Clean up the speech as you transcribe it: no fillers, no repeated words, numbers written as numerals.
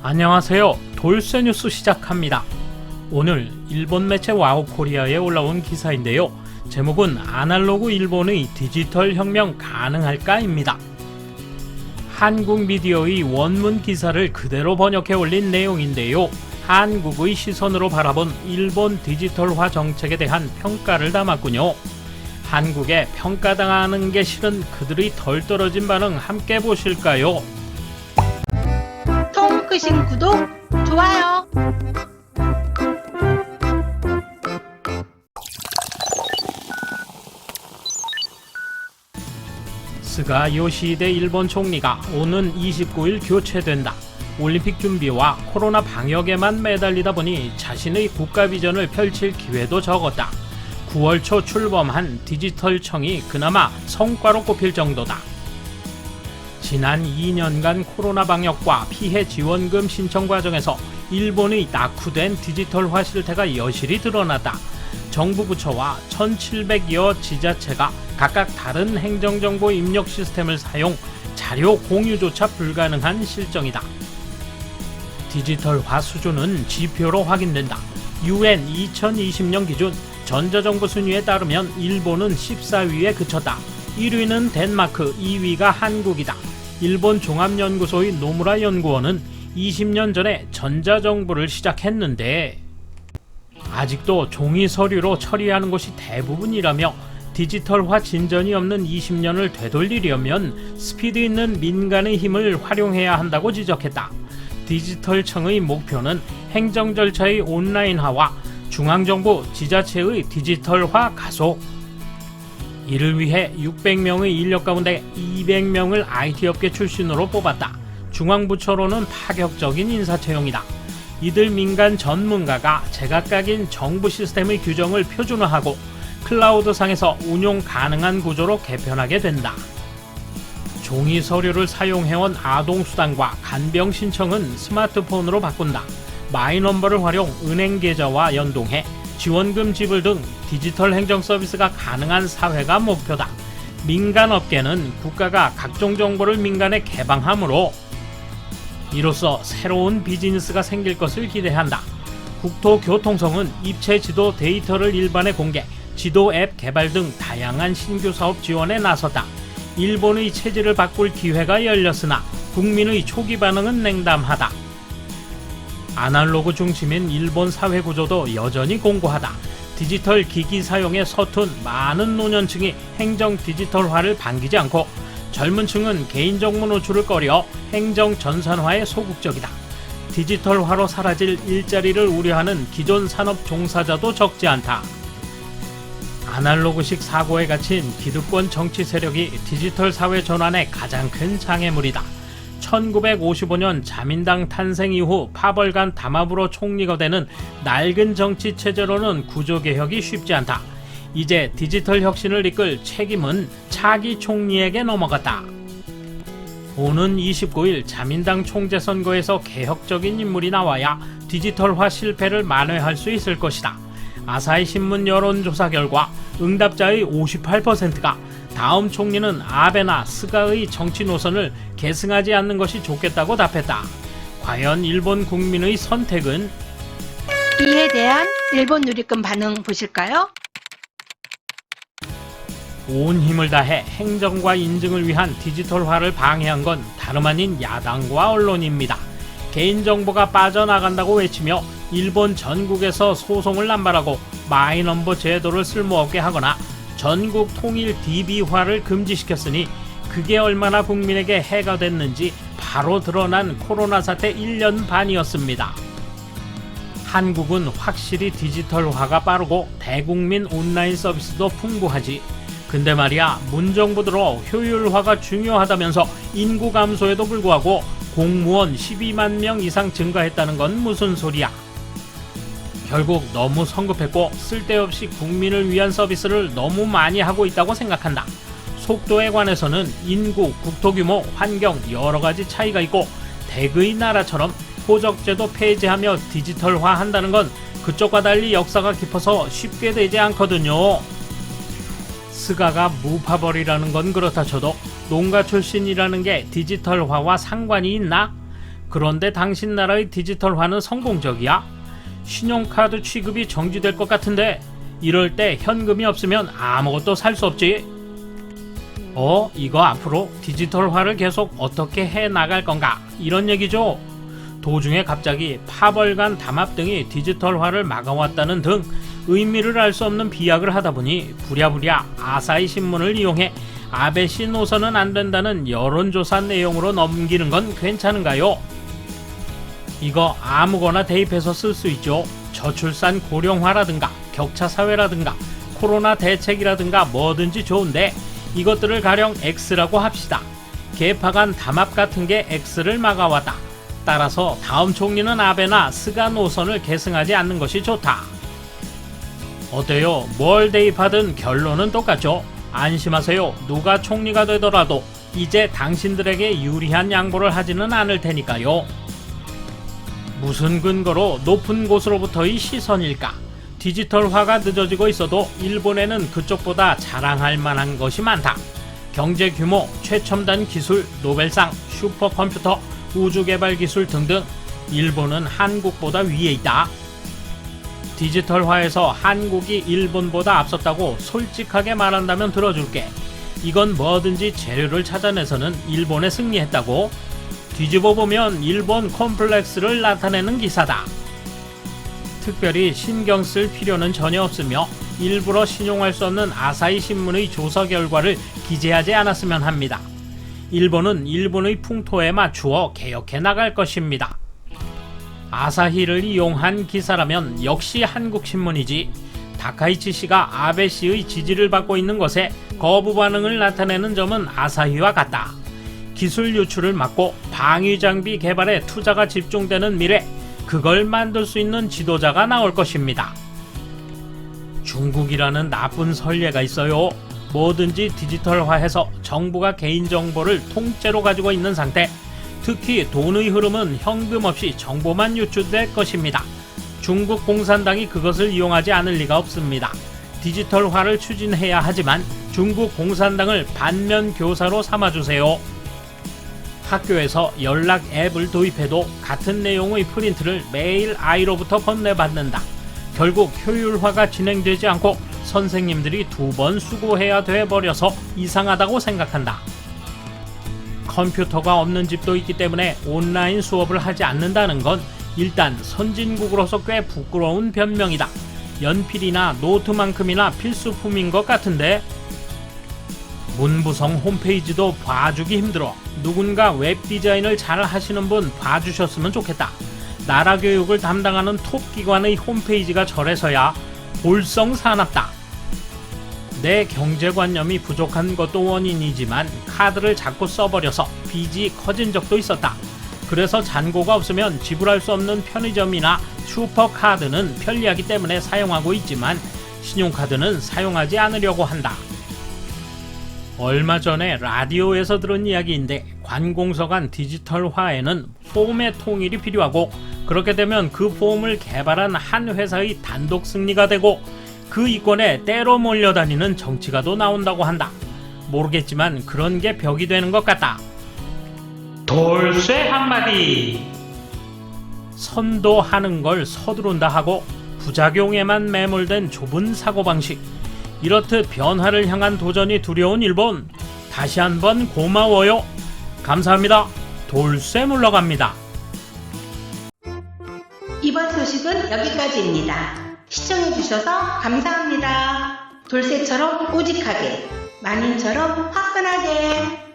안녕하세요. 돌쇠 뉴스 시작합니다. 오늘 일본 매체 와우코리아에 올라온 기사인데요. 제목은 아날로그 일본의 디지털 혁명 가능할까입니다. 한국 미디어의 원문 기사를 그대로 번역해 올린 내용인데요. 한국의 시선으로 바라본 일본 디지털화 정책에 대한 평가를 담았군요. 한국에 평가당하는 게 싫은 그들의 덜 떨어진 반응 함께 보실까요? 끄신 구독, 좋아요. 스가 요시히데 일본 총리가 오는 29일 교체된다. 올림픽 준비와 코로나 방역에만 매달리다 보니 자신의 국가 비전을 펼칠 기회도 적었다. 9월 초 출범한 디지털청이 그나마 성과로 꼽힐 정도다. 지난 2년간 코로나 방역과 피해 지원금 신청 과정에서 일본의 낙후된 디지털화 실태가 여실히 드러났다. 정부 부처와 1700여 지자체가 각각 다른 행정정보 입력 시스템을 사용, 자료 공유조차 불가능한 실정이다. 디지털화 수준은 지표로 확인된다. UN 2020년 기준 전자정보 순위에 따르면 일본은 14위에 그쳤다. 1위는 덴마크, 2위가 한국이다. 일본 종합연구소의 노무라 연구원은 20년 전에 전자정부를 시작했는데 아직도 종이 서류로 처리하는 곳이 대부분이라며 디지털화 진전이 없는 20년을 되돌리려면 스피드 있는 민간의 힘을 활용해야 한다고 지적했다. 디지털청의 목표는 행정 절차의 온라인화와 중앙정부, 지자체의 디지털화 가속, 이를 위해 600명의 인력 가운데 200명을 IT업계 출신으로 뽑았다. 중앙부처로는 파격적인 인사채용이다. 이들 민간 전문가가 제각각인 정부 시스템의 규정을 표준화하고 클라우드상에서 운용 가능한 구조로 개편하게 된다. 종이 서류를 사용해온 아동수당과 간병 신청은 스마트폰으로 바꾼다. 마이넘버를 활용 은행 계좌와 연동해 지원금 지불 등 디지털 행정 서비스가 가능한 사회가 목표다. 민간 업계는 국가가 각종 정보를 민간에 개방하므로 이로써 새로운 비즈니스가 생길 것을 기대한다. 국토교통성은 입체 지도 데이터를 일반에 공개, 지도 앱 개발 등 다양한 신규 사업 지원에 나섰다. 일본의 체질을 바꿀 기회가 열렸으나 국민의 초기 반응은 냉담하다. 아날로그 중심인 일본 사회 구조도 여전히 공고하다. 디지털 기기 사용에 서툰 많은 노년층이 행정 디지털화를 반기지 않고 젊은 층은 개인정보 노출을 꺼려 행정 전산화에 소극적이다. 디지털화로 사라질 일자리를 우려하는 기존 산업 종사자도 적지 않다. 아날로그식 사고에 갇힌 기득권 정치 세력이 디지털 사회 전환의 가장 큰 장애물이다. 1955년 자민당 탄생 이후 파벌간 담합으로 총리가 되는 낡은 정치 체제로는 구조개혁이 쉽지 않다. 이제 디지털 혁신을 이끌 책임은 차기 총리에게 넘어갔다. 오는 29일 자민당 총재 선거에서 개혁적인 인물이 나와야 디지털화 실패를 만회할 수 있을 것이다. 아사히 신문 여론조사 결과 응답자의 58%가 다음 총리는 아베나 스가의 정치 노선을 계승하지 않는 것이 좋겠다고 답했다. 과연 일본 국민의 선택은? 이에 대한 일본 누리꾼 반응 보실까요? 온 힘을 다해 행정과 인증을 위한 디지털화를 방해한 건 다름 아닌 야당과 언론입니다. 개인정보가 빠져나간다고 외치며 일본 전국에서 소송을 남발하고 마이넘버 제도를 쓸모없게 하거나 전국 통일 DB화를 금지시켰으니 그게 얼마나 국민에게 해가 됐는지 바로 드러난 코로나 사태 1년 반이었습니다. 한국은 확실히 디지털화가 빠르고 대국민 온라인 서비스도 풍부하지. 근데 말이야, 문정부 들어 효율화가 중요하다면서 인구 감소에도 불구하고 공무원 12만 명 이상 증가했다는 건 무슨 소리야? 결국 너무 성급했고 쓸데없이 국민을 위한 서비스를 너무 많이 하고 있다고 생각한다. 속도에 관해서는 인구, 국토규모, 환경 여러 가지 차이가 있고 대그의 나라처럼 호적제도 폐지하며 디지털화 한다는 건 그쪽과 달리 역사가 깊어서 쉽게 되지 않거든요. 스가가 무파벌이라는 건 그렇다 쳐도 농가 출신이라는 게 디지털화와 상관이 있나? 그런데 당신 나라의 디지털화는 성공적이야? 신용카드 취급이 정지될 것 같은데 이럴 때 현금이 없으면 아무것도 살 수 없지. 이거 앞으로 디지털화를 계속 어떻게 해 나갈 건가? 이런 얘기죠. 도중에 갑자기 파벌간 담합 등이 디지털화를 막아왔다는 등 의미를 알 수 없는 비약을 하다 보니 부랴부랴 아사히 신문을 이용해 아베 씨 노선은 안 된다는 여론조사 내용으로 넘기는 건 괜찮은가요? 이거 아무거나 대입해서 쓸 수 있죠. 저출산 고령화라든가 격차 사회라든가 코로나 대책이라든가 뭐든지 좋은데 이것들을 가령 X라고 합시다. 계파 간 담합 같은 게 X를 막아왔다. 따라서 다음 총리는 아베나 스가 노선을 계승하지 않는 것이 좋다. 어때요? 뭘 대입하든 결론은 똑같죠. 안심하세요. 누가 총리가 되더라도 이제 당신들에게 유리한 양보를 하지는 않을 테니까요. 무슨 근거로 높은 곳으로부터의 시선일까? 디지털화가 늦어지고 있어도 일본에는 그쪽보다 자랑할 만한 것이 많다. 경제 규모, 최첨단 기술, 노벨상, 슈퍼컴퓨터, 우주개발 기술 등등 일본은 한국보다 위에 있다. 디지털화에서 한국이 일본보다 앞섰다고 솔직하게 말한다면 들어줄게. 이건 뭐든지 재료를 찾아내서는 일본에 승리했다고. 뒤집어 보면 일본 콤플렉스를 나타내는 기사다. 특별히 신경 쓸 필요는 전혀 없으며 일부러 신용할 수 없는 아사히 신문의 조사 결과를 기재하지 않았으면 합니다. 일본은 일본의 풍토에 맞추어 개혁해 나갈 것입니다. 아사히를 이용한 기사라면 역시 한국신문이지. 다카이치 씨가 아베 씨의 지지를 받고 있는 것에 거부 반응을 나타내는 점은 아사히와 같다. 기술 유출을 막고 방위 장비 개발에 투자가 집중되는 미래, 그걸 만들 수 있는 지도자가 나올 것입니다. 중국이라는 나쁜 선례가 있어요. 뭐든지 디지털화해서 정부가 개인정보를 통째로 가지고 있는 상태, 특히 돈의 흐름은 현금 없이 정보만 유출될 것입니다. 중국 공산당이 그것을 이용하지 않을 리가 없습니다. 디지털화를 추진해야 하지만 중국 공산당을 반면 교사로 삼아주세요. 학교에서 연락 앱을 도입해도 같은 내용의 프린트를 매일 아이로부터 건네받는다. 결국 효율화가 진행되지 않고 선생님들이 2번 수고해야 돼버려서 이상하다고 생각한다. 컴퓨터가 없는 집도 있기 때문에 온라인 수업을 하지 않는다는 건 일단 선진국으로서 꽤 부끄러운 변명이다. 연필이나 노트만큼이나 필수품인 것 같은데. 문부성 홈페이지도 봐주기 힘들어. 누군가 웹디자인을 잘 하시는 분 봐주셨으면 좋겠다. 나라 교육을 담당하는 톱기관의 홈페이지가 저래서야 볼썽사납다. 내 경제관념이 부족한 것도 원인이지만 카드를 자꾸 써버려서 빚이 커진 적도 있었다. 그래서 잔고가 없으면 지불할 수 없는 편의점이나 슈퍼카드는 편리하기 때문에 사용하고 있지만 신용카드는 사용하지 않으려고 한다. 얼마 전에 라디오에서 들은 이야기인데 관공서 간 디지털화에는 폼의 통일이 필요하고 그렇게 되면 그 폼을 개발한 한 회사의 단독 승리가 되고 그 이권에 때로 몰려다니는 정치가도 나온다고 한다. 모르겠지만 그런 게 벽이 되는 것 같다. 돌쇠 한마디. 선도하는 걸 서두른다 하고 부작용에만 매몰된 좁은 사고방식. 이렇듯 변화를 향한 도전이 두려운 일본. 다시 한번 고마워요. 감사합니다. 돌쇠 물러갑니다. 이번 소식은 여기까지입니다. 시청해주셔서 감사합니다. 돌쇠처럼 우직하게, 만인처럼 화끈하게.